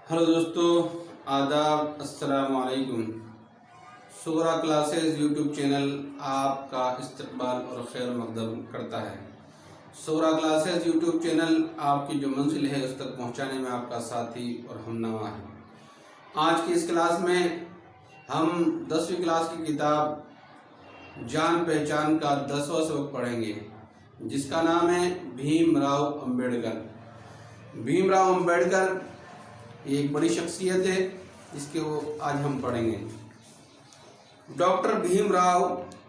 Hello दोस्तों, आदाब, अस्सलाम वालेकुम। सुगरा क्लासेस यूट्यूब चैनल आपका इस्तकबाल और खैर मकदम करता है। सुगरा क्लासेस यूट्यूब चैनल आपकी जो मंजिल है उस तक पहुंचाने में आपका साथी और हमनवा है। आज की इस क्लास में हम 10वीं क्लास की किताब जान पहचान का 10वां सबक पढ़ेंगे, जिसका नाम है भीमराव अंबेडकर। भीमराव अंबेडकर ये एक बड़ी शख्सियत है जिसके वो आज हम पढ़ेंगे। डॉक्टर भीमराव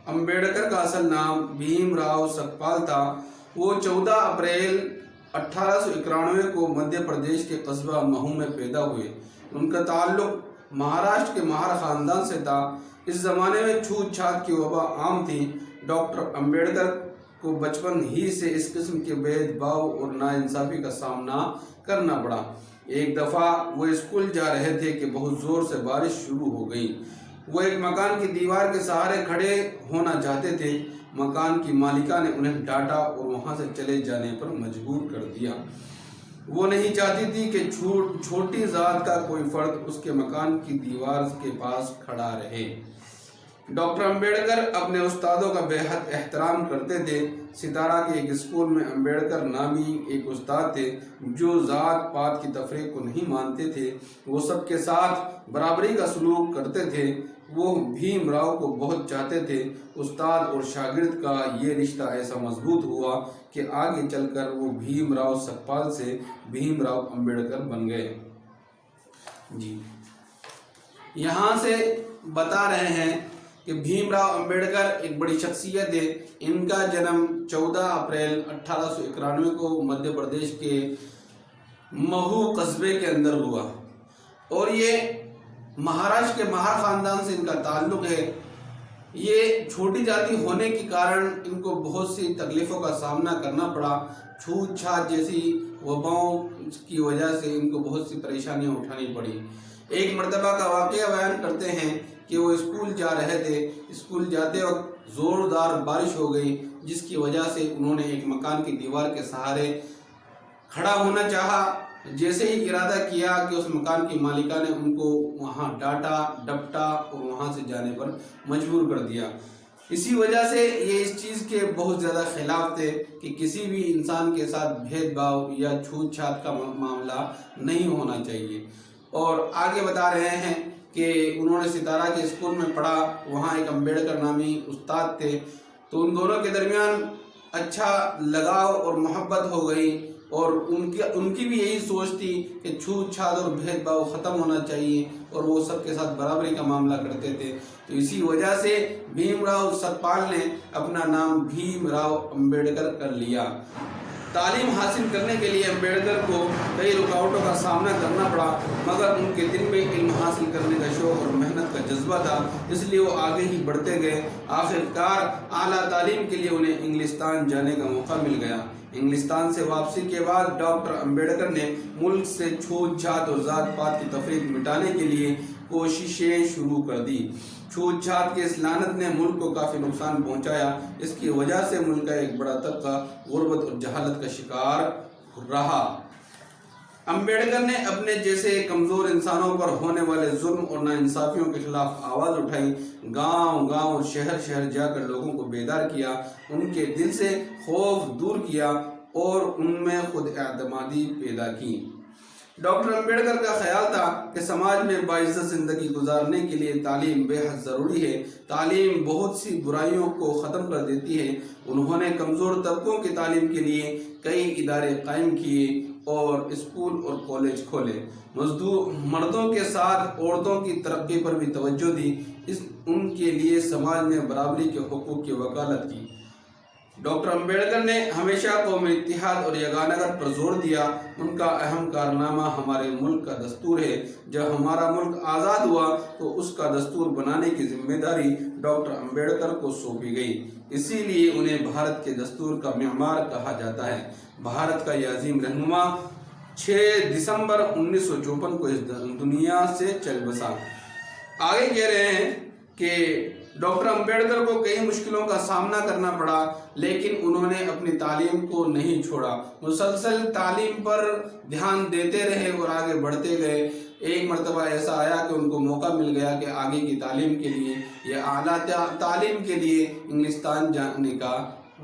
अंबेडकर का असल नाम भीमराव सकपाल था। वो 14 अप्रैल 1891 को मध्य प्रदेश के कस्बा महू में पैदा हुए। उनका ताल्लुक महाराष्ट्र के महार ख़ानदान से था। इस ज़माने में छूत छात की वबा आम थी। डॉक्टर अंबेडकर को बचपन ही से इस किस्म के भेदभाव और नाइंसाफ़ी का सामना करना पड़ा। एक दफ़ा वो स्कूल जा रहे थे कि बहुत ज़ोर से बारिश शुरू हो गई। वो एक मकान की दीवार के सहारे खड़े होना चाहते थे। मकान की मालिका ने उन्हें डांटा और वहाँ से चले जाने पर मजबूर कर दिया। वो नहीं चाहती थी कि छोटी ज़ात का कोई फर्द उसके मकान की दीवार के पास खड़ा रहे। डॉक्टर अंबेडकर अपने उस्तादों का बेहद एहतराम करते थे। सितारा के एक स्कूल में अंबेडकर नामी एक उस्ताद थे जो ज़ात पात की तफरीक को नहीं मानते थे। वो सबके साथ बराबरी का सलूक करते थे। वो भीमराव को बहुत चाहते थे। उस्ताद और शागिर्द का ये रिश्ता ऐसा मजबूत हुआ कि आगे चलकर वो भीमराव सकपाल से भीमराव अंबेडकर बन गए। जी, यहाँ से बता रहे हैं कि भीमराव अंबेडकर एक बड़ी शख्सियत है। इनका जन्म 14 अप्रैल 1891 को मध्य प्रदेश के महू कस्बे के अंदर हुआ और ये महाराष्ट्र के महार ख़ानदान से इनका ताल्लुक़ है। ये छोटी जाति होने के कारण इनको बहुत सी तकलीफ़ों का सामना करना पड़ा। छूत छात जैसी वबाओं की वजह से इनको बहुत सी परेशानियां उठानी पड़ी। एक मर्तबा का वाक़या बयान करते हैं कि वो स्कूल जा रहे थे। स्कूल जाते वक्त ज़ोरदार बारिश हो गई, जिसकी वजह से उन्होंने एक मकान की दीवार के सहारे खड़ा होना चाहा। जैसे ही इरादा किया कि उस मकान की मालिका ने उनको वहाँ डांटा डपटा और वहाँ से जाने पर मजबूर कर दिया। इसी वजह से ये इस चीज़ के बहुत ज़्यादा खिलाफ थे कि किसी भी इंसान के साथ भेदभाव या छूत छात का मामला नहीं होना चाहिए। और आगे बता रहे हैं कि उन्होंने सितारा के स्कूल में पढ़ा। वहाँ एक अंबेडकर नामी उस्ताद थे, तो उन दोनों के दरमियान अच्छा लगाव और मोहब्बत हो गई और उनकी भी यही सोच थी कि छूत छात और भेदभाव ख़त्म होना चाहिए और वो सबके साथ बराबरी का मामला करते थे। तो इसी वजह से भीमराव सकपाल ने अपना नाम भीमराव अंबेडकर कर लिया। तालीम हासिल करने के लिए अंबेडकर को कई रुकावटों का सामना करना पड़ा, मगर उनके दिल में इल्म हासिल करने का शौक़ और मेहनत का जज्बा था, इसलिए वो आगे ही बढ़ते गए। आखिरकार आला तालीम के लिए उन्हें इंग्लिस्तान जाने का मौका मिल गया। इंग्लिस्तान से वापसी के बाद डॉक्टर अंबेडकर ने मुल्क से छूत छात और ज़ात पात की तफरीक मिटाने के लिए कोशिशें शुरू कर दी। छूत छात की इस लानत ने मुल्क को काफ़ी नुकसान पहुंचाया। इसकी वजह से मुल्क का एक बड़ा तबका गुर्बत और जहालत का शिकार रहा। अंबेडकर ने अपने जैसे कमज़ोर इंसानों पर होने वाले जुल्म और नाइंसाफ़ियों के खिलाफ आवाज़ उठाई। गांव गांव शहर शहर जाकर लोगों को बेदार किया, उनके दिल से खौफ दूर किया और उनमें खुद एतमादी पैदा की। डॉक्टर अंबेडकर का ख्याल था कि समाज में बाइज़्ज़त ज़िंदगी गुजारने के लिए तालीम बेहद ज़रूरी है। तालीम बहुत सी बुराइयों को ख़त्म कर देती है। उन्होंने कमज़ोर तबकों की तालीम के लिए कई इदारे कायम किए और स्कूल और कॉलेज खोले। मर्दों के साथ औरतों की तरक्की पर भी तवज्जो दी। उनके लिए समाज में बराबरी के हुकूक़ की वकालत की। डॉक्टर अंबेडकर ने हमेशा कौमी इत्तेहाद और यगानगत पर जोर दिया। उनका अहम कारनामा हमारे मुल्क का दस्तूर है। जब हमारा मुल्क आज़ाद हुआ तो उसका दस्तूर बनाने की जिम्मेदारी डॉक्टर अंबेडकर को सौंपी गई। इसीलिए उन्हें भारत के दस्तूर का मेमार कहा जाता है। भारत का ये अजीम रहनुमा 6 दिसंबर 1954 को इस दुनिया से चल बसा। आगे कह रहे हैं कि ڈاکٹر امبیڈکر کو کئی مشکلوں کا سامنا کرنا پڑا، لیکن انہوں نے اپنی تعلیم کو نہیں چھوڑا، مسلسل تعلیم پر دھیان دیتے رہے اور آگے بڑھتے گئے۔ ایک مرتبہ ایسا آیا کہ ان کو موقع مل گیا کہ آگے کی تعلیم کے لیے یا اعلیٰ تعلیم کے لیے انگلستان جانے کا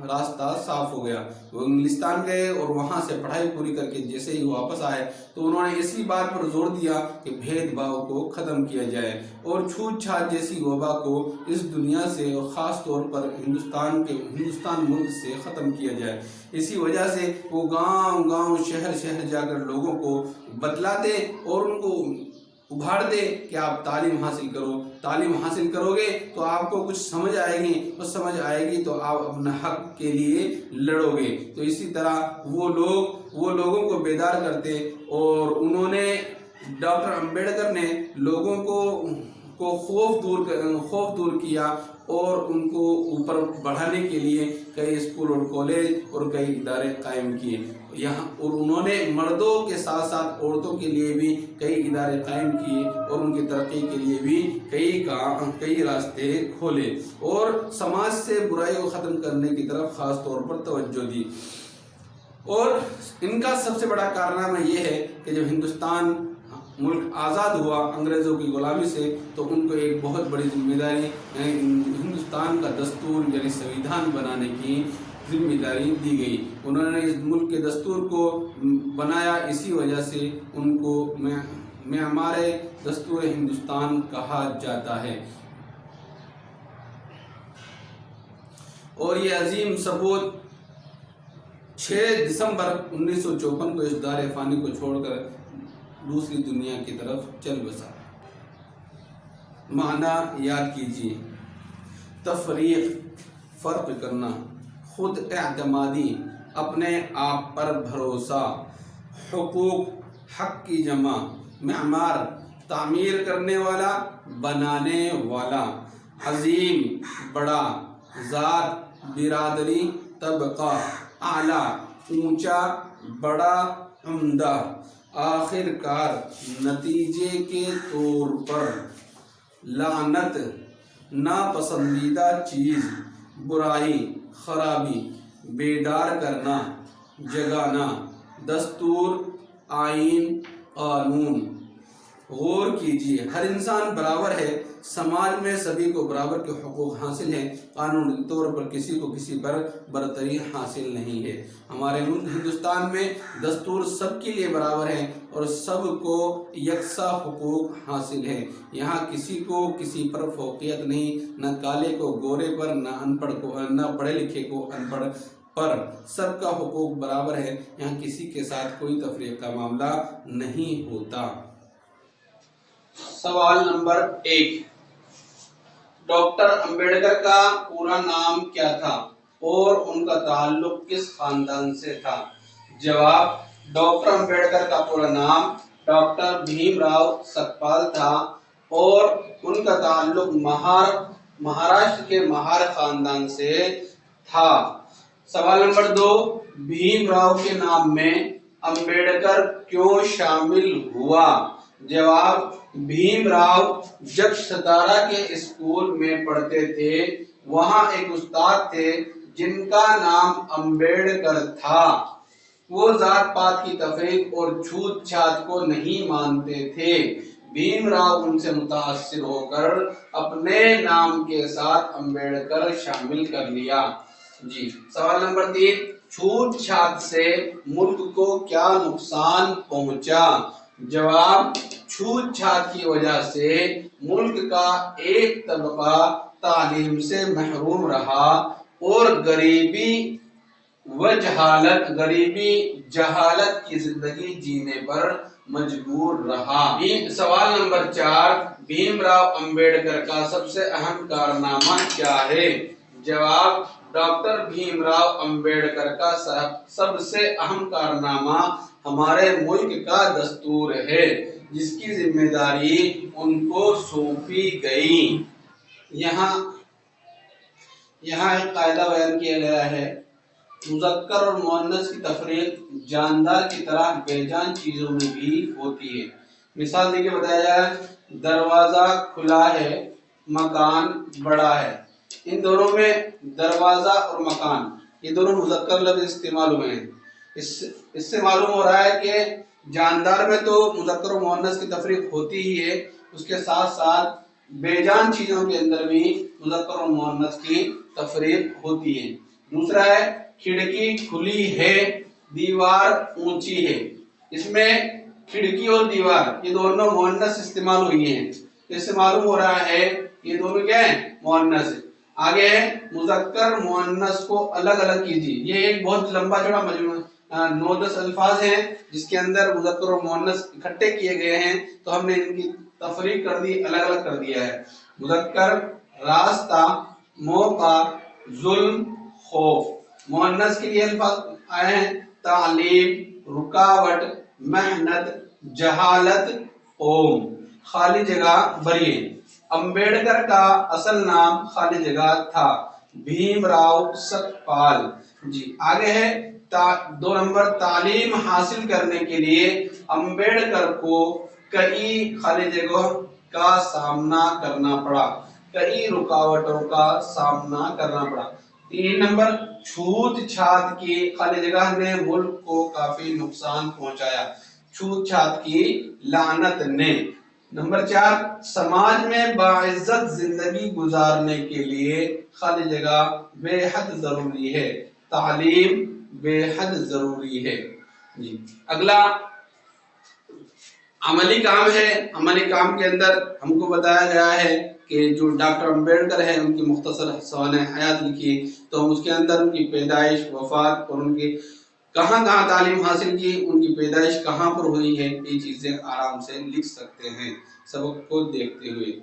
راستہ صاف ہو گیا۔ وہ انگلستان گئے اور وہاں سے پڑھائی پوری کر کے جیسے ہی واپس آئے تو انہوں نے اسی بات پر زور دیا کہ بھید بھاؤ کو ختم کیا جائے اور چھوت چھات جیسی وبا کو اس دنیا سے اور خاص طور پر ہندوستان ملک سے ختم کیا جائے۔ اسی وجہ سے وہ گاؤں گاؤں شہر شہر جا کر لوگوں کو بتلاتے اور ان کو ابھار دے کہ آپ تعلیم حاصل کرو، تعلیم حاصل کرو گے تو آپ کو کچھ سمجھ آئے گی، اور سمجھ آئے گی تو آپ اپنا حق کے لیے لڑو گے۔ تو اسی طرح وہ لوگوں کو بیدار کرتے، اور انہوں نے ڈاکٹر امبیڈکر نے لوگوں کو خوف دور کیا اور ان کو اوپر بڑھانے کے لیے کئی اسکول اور کالج اور کئی ادارے قائم کیے اور انہوں نے مردوں کے ساتھ ساتھ عورتوں کے لیے بھی کئی ادارے قائم کیے اور ان کی ترقی کے لیے بھی کئی راستے کھولے اور سماج سے برائی کو ختم کرنے کی طرف خاص طور پر توجہ دی۔ اور ان کا سب سے بڑا کارنامہ یہ ہے کہ جب ہندوستان ملک آزاد ہوا انگریزوں کی غلامی سے تو ان کو ایک بہت بڑی ذمہ داری ہندوستان کا دستور یعنی سنویدھان بنانے کی ذمہ داری دی گئی۔ انہوں نے اس ملک کے دستور کو بنایا، اسی وجہ سے ان کو معمار دستور ہندوستان کہا جاتا ہے۔ اور یہ عظیم ثبوت 6 دسمبر 1954 کو اس دار فانی کو چھوڑ کر دوسری دنیا کی طرف چل بسا۔ معنی یاد کیجیے: تفریق، فرق کرنا، خود اعتمادی، اپنے آپ پر بھروسہ، حقوق، حق کی جمع، معمار، تعمیر کرنے والا، بنانے والا، عظیم، بڑا، ذات، برادری، طبقہ، اعلیٰ، اونچا، بڑا، عمدہ، آخر کار، نتیجے کے طور پر، لعنت، ناپسندیدہ چیز، برائی، خرابی، بیدار کرنا، جگانا، دستور، آئین، قانون۔ غور کیجیے، ہر انسان برابر ہے، سماج میں سبھی کو برابر کے حقوق حاصل ہیں، قانونی طور پر کسی کو کسی پر برتری حاصل نہیں ہے۔ ہمارے ملک ہندوستان میں دستور سب کے لیے برابر ہے اور سب کو یکساں حقوق حاصل ہے۔ یہاں کسی کو کسی پر فوقیت نہیں، نہ کالے کو گورے پر، نہ پڑھے لکھے کو ان پڑھ پر، سب کا حقوق برابر ہے۔ یہاں کسی کے ساتھ کوئی تفریق کا معاملہ نہیں ہوتا۔ سوال نمبر 1، ڈاکٹر امبیڈکر کا پورا نام کیا تھا اور ان کا تعلق کس خاندان سے تھا؟ جواب: ڈاکٹر امبیڈکر کا پورا نام ڈاکٹر بھیم راؤ سکپال تھا اور ان کا تعلق مہاراشٹر کے مہار خاندان سے تھا۔ سوال نمبر 2، بھیم راؤ کے نام میں امبیڈکر کیوں شامل ہوا؟ جواب: بھیم راؤ جب ستارہ کے اسکول میں پڑھتے تھے وہاں ایک استاد تھے جن کا نام امبیڈکر تھا۔ وہ ذات پات کی تفریق اور چھوت چھات کو نہیں مانتے تھے۔ بھیم راؤ ان سے متاثر ہو کر اپنے نام کے ساتھ امبیڈکر شامل کر لیا۔ جی، سوال نمبر 3، چھوت چھات سے ملک کو کیا نقصان پہنچا؟ جواب: چھوت چھات کی وجہ سے ملک کا ایک طبقہ تعلیم سے محروم رہا اور غریبی جہالت کی زندگی جینے پر مجبور رہا۔ سوال نمبر 4، بھیم راؤ امبیڈکر کا سب سے اہم کارنامہ کیا ہے؟ جواب: ڈاکٹر بھیم راؤ امبیڈکر کا سب سے اہم کارنامہ ہمارے ملک کا دستور ہے جس کی ذمہ داری ان کو سونپی گئی۔ یہاں ایک قاعدہ بیان کیا گیا ہے: مذکر اور مؤنث کی تفریق جاندار کی طرح بے جان چیزوں میں بھی ہوتی ہے۔ مثال دے کے بتایا جائے: دروازہ کھلا ہے، मकान बड़ा है। इन दोनों में दरवाजा और मकान ये दोनों मुज़क्कर लफ्ज़ इस्तेमाल हुए हैं। इससे मालूम हो रहा है कि जानदार में तो मुज़क्कर और मुअन्नस की तफरीक होती ही है, उसके साथ साथ बेजान चीज़ों के अंदर भी मुज़क्कर और मुअन्नस की तफरीक होती है। दूसरा है खिड़की खुली है, दीवार ऊंची है। इसमें खिड़की और दीवार ये दोनों मुअन्नस इस्तेमाल हुई हैं। इससे मालूम हो रहा है ये दोनों क्या है, मुअन्नस है। आगे है मुज़क्कर मुअन्नस को अलग अलग कीजिए। ये एक बहुत लंबा चौड़ा मजमूआ 9-10 अल्फाज हैं जिसके अंदर मुज़क्कर और मुअन्नस इकट्ठे किए गए हैं, तो हमने इनकी तफरीक कर दी, अलग अलग कर दिया है। मुज़क्कर रास्ता, मौका, जुल्म, खौफ। मुअन्नस के लिए अल्फाज आए हैं तालीम, रुकावट, मेहनत, जहालत, ओम। खाली जगह बरिए। अंबेडकर का असल नाम खाली जगह था भीमराव सतपाल जी। आगे है 2 नंबर तालीम हासिल करने के लिए अंबेडकर को कई खाली जगहों का सामना करना पड़ा, कई रुकावटों का सामना करना पड़ा। 3 नंबर छूत छात की खाली जगह ने मुल्क को काफी नुकसान पहुंचाया, छूत छात की लानत ने। नंबर 4 समाज में बाइज्जत जिंदगी गुजारने के लिए खाली जगह बेहद जरूरी है, तालीम बेहद जरूरी है जी। अगला अमली काम है। अमली काम के अंदर हमको बताया गया है कि जो डॉक्टर अंबेडकर है उनकी मुख्तसर सवाने हयात लिखी, तो हम उसके अंदर उनकी पैदाइश, वफात और उनकी कहाँ कहाँ तालीम हासिल की, उनकी पैदाइश कहाँ पर हुई है, ये चीजें आराम से लिख सकते हैं सबक को देखते हुए।